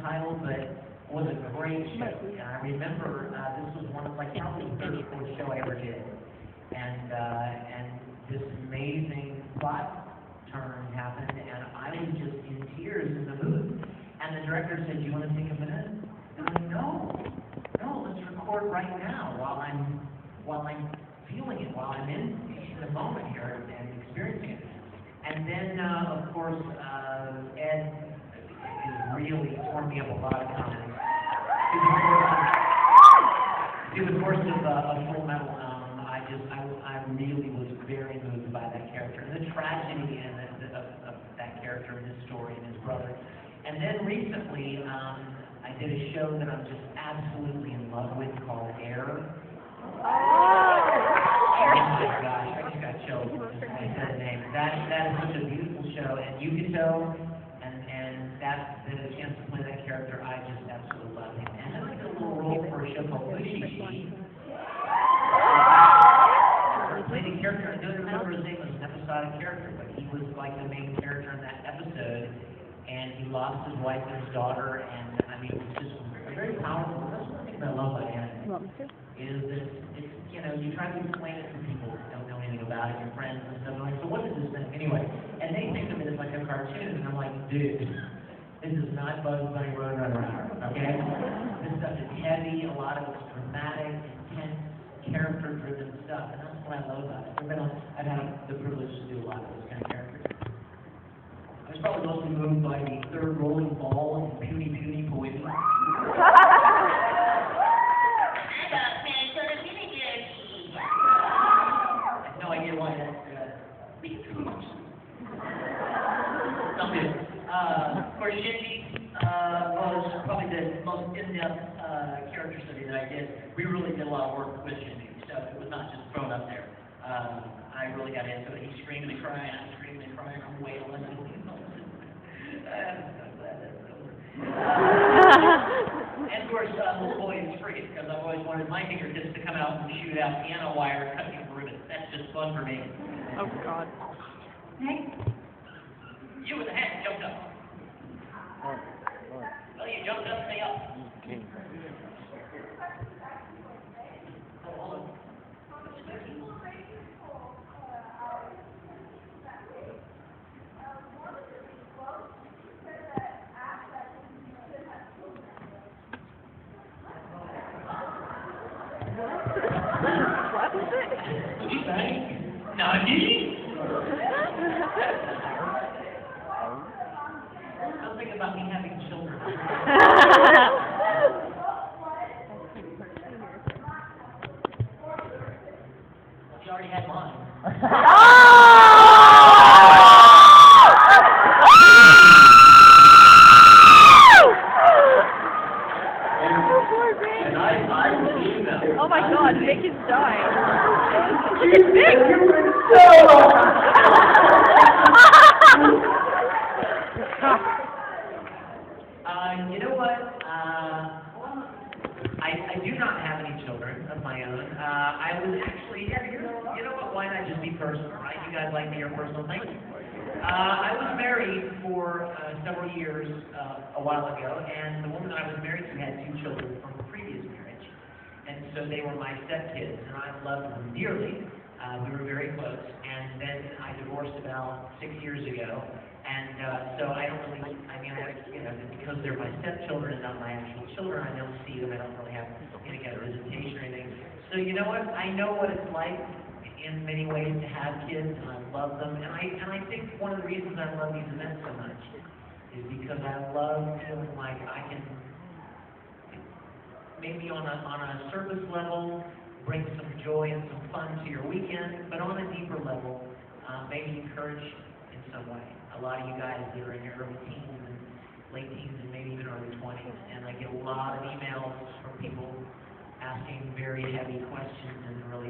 title, but it was a great show. And I remember this was one of like probably the third or fourth show I ever did, and this amazing plot turn happened, and I was just in tears in the booth. And the director said, "Do you want to take a minute?" And I'm like, no, let's record right now while I'm feeling it, while I'm in the moment here and experiencing it. And then, of course, Ed has really torn me up a lot of times. Through the course of Full Metal, I really was very moved by that character and the tragedy of that character and his story and his brother. And then recently, I did a show that I'm just absolutely in love with called Air. Oh my gosh, I just got chills when I said the name. That is such a beautiful show, and you can tell, and that the chance to play that character, I just absolutely love him. And then I did a little role for a show called Bushy. Played a character, I don't remember his name, it was an episodic character, but he was like the main character in that episode, and he lost his wife and his daughter, and I mean, it's just very powerful. That's one thing that I love about anime, is that it's, you know, you try to explain it to people who don't know anything about it, your friends and stuff, like, so what is this thing? Anyway, and they think of it as like a cartoon, and I'm like, dude, this is not Bugs Bunny Roadrunner Hour, okay? This stuff is heavy, a lot of it's dramatic, intense, character-driven stuff, and that's what I love about it. I've had the privilege to do a lot of those kind of characters. I was probably mostly moved by the third rolling ball and puny poison. No idea why that's something. Of course, Shinji was probably the most in-depth character study that I did. We really did a lot of work with Shinji, so it was not just thrown up there. I really got into it. He's screaming and crying, I'm screaming and crying, I'm wailing. I'm so glad that's over. And of course, little boy is free, because I've always wanted my fingertips to come out and shoot out piano wire and cut me for ribbons. That's just fun for me. Oh, God. Hey. You with the hat jumped up. Well, you jumped up, stay up. Oh, hold on. What was it? What did you say? Nani? Don't think about me having children. She already had mine. And I believe that. Oh my God, Vic is dying. Vic! You know what? I do not have any children of my own. I was actually, you know what? Why not just be personal, right? You guys like me, your personal thing. I was married for several years a while ago, and the woman that I was married to had 2 children from a previous marriage. And so they were my stepkids, and I loved them dearly. We were very close, and then I divorced about 6 years ago, and so I don't really, I mean, because they're my stepchildren and not my actual children, I don't see them, I don't really have any kind of visitation or anything. So you know what, I know what it's like in many ways to have kids, and I love them, and I think one of the reasons I love these events so much is because I love feeling like I can, maybe on a surface level, bring some joy and some fun to your weekend, but on a deeper level, maybe encourage in some way. A lot of you guys that are in your early teens and late teens and maybe even early 20s, and I get a lot of emails from people asking very heavy questions and really,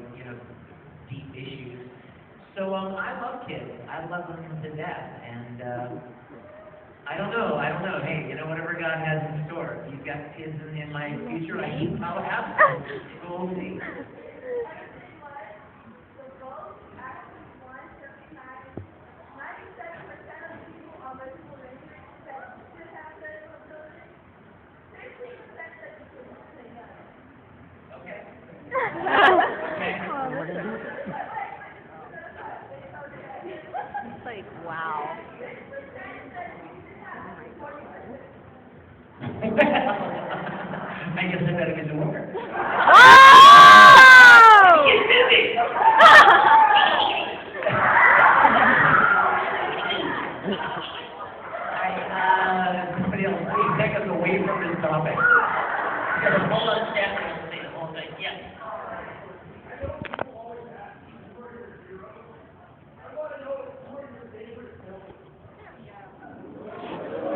deep issues. So I love kids. I love them to death, and I don't know. Hey, whatever God has in store. If you've got kids in my future, I'll have them. We'll see. I guess I better get to work. Oh! Get busy! Somebody else, please take us away from this topic. Hold on, Stephanie. I'll say the whole thing. Yes.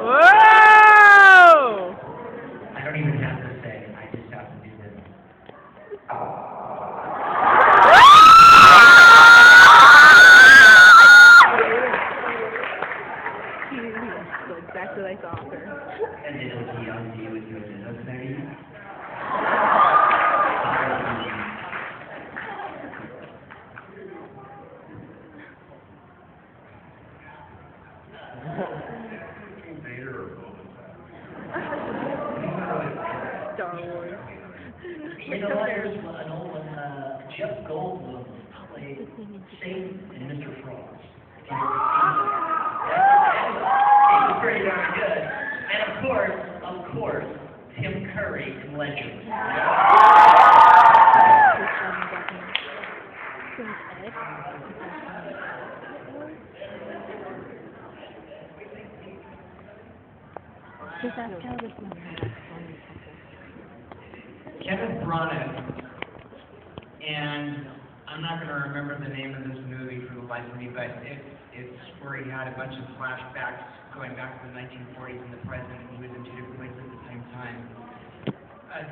Whoa! I don't even have to say. I just have to do this. Exactly like the author. And it'll be on you with your little thing. Star Wars. You know what? There's an old one. Jeff Goldblum played Satan in Mr. Frost. It was pretty darn good. And of course, Tim Curry in Legend. Kevin Branagh, and I'm not going to remember the name of this movie for the life of me, but it's where he had a bunch of flashbacks going back to the 1940s and the present, and he was in two different places at the same time.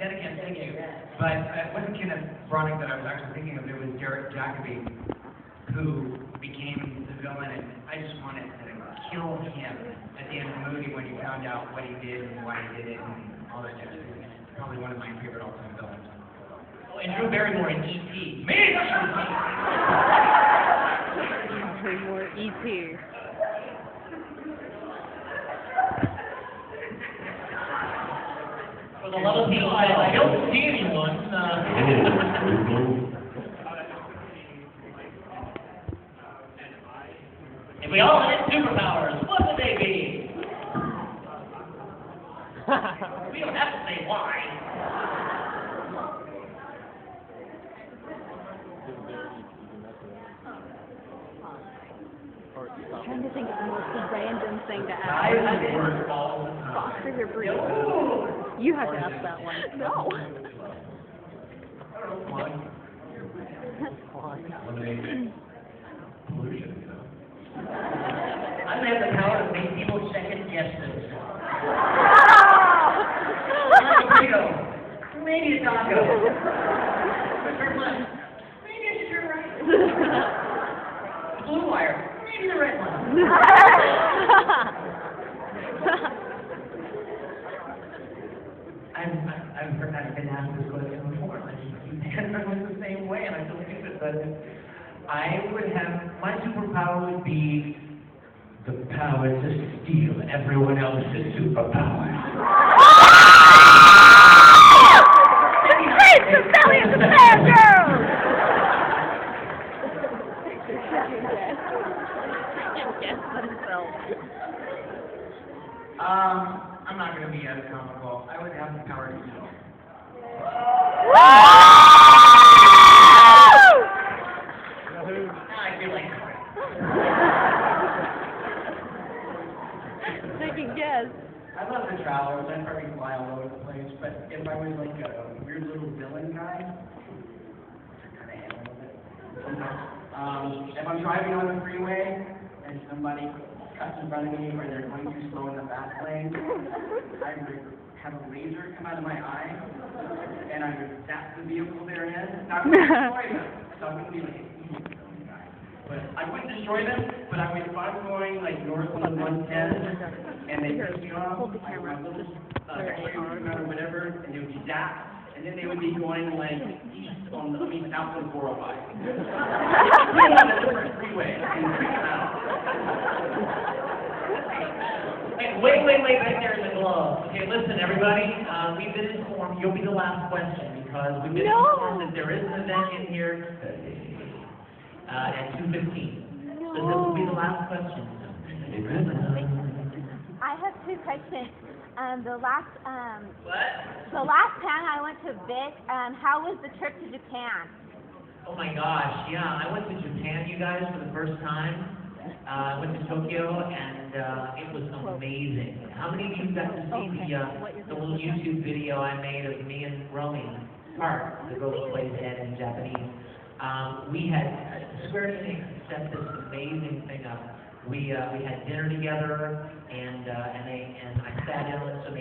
Then again, thank you. But it wasn't Kenneth Branagh that I was actually thinking of. It was Derek Jacobi, who became the villain, and I just wanted to kill him at the end of the movie when he found out what he did and why he did it and all that jazz. Probably one of my favorite all-time villains. Oh, and Drew Barrymore in E.T. Me! More E.T. For the love of people, I don't see anyone. If we all had superpowers, what would they be? We don't have to say why. I'm trying to think of the most random thing to I ask. work all the time. Fox or your breed? Ooh. You have to ask that one. No. Pollution, you know. I have the power to make people second guess themselves. Burrito. Maybe a taco. Turn left. Maybe I should turn right. Blue wire. Maybe the red one. I've been asked this question before, and I just keep answering the same way, and I feel stupid, but I would have, my superpower would be the power to steal everyone else's superpower. It's the belly of the bear girl! I'm not going to be as comical. I would have the power to eat. I feel like crap. Second guess. I love to travel. I'd probably fly all over the place. But if I was like a weird little villain guy, I kind of handle it. If I'm driving on the freeway and somebody cuts in front of me or they're going too slow in the fast lane, I would have a laser come out of my eye and I would zap the vehicle they're in. Not going to destroy them. So I'm going to be like, but I wouldn't destroy them, but I would, if I'm going like north on 110 and they piss me off, Hold the I camera. would have a little or whatever, and they would be zapped, and then they would be going like east on the, south on 405. On a different freeway and freak them out. Hey, wait, back there in the glove. Okay, listen, everybody. We've been informed. You'll be the last question because we've been informed that there is an event in here at 2:15. So this will be the last question. I have two questions. The last What? time I went to Vic, how was the trip to Japan? Oh my gosh, yeah, I went to Japan, you guys, for the first time. I went to Tokyo, and it was amazing. How many of you got to see the little YouTube video I made of me and Romy Park, the girl who plays Ed in Japanese? We had Square Enix set this amazing thing up. We had dinner together, and I sat in with some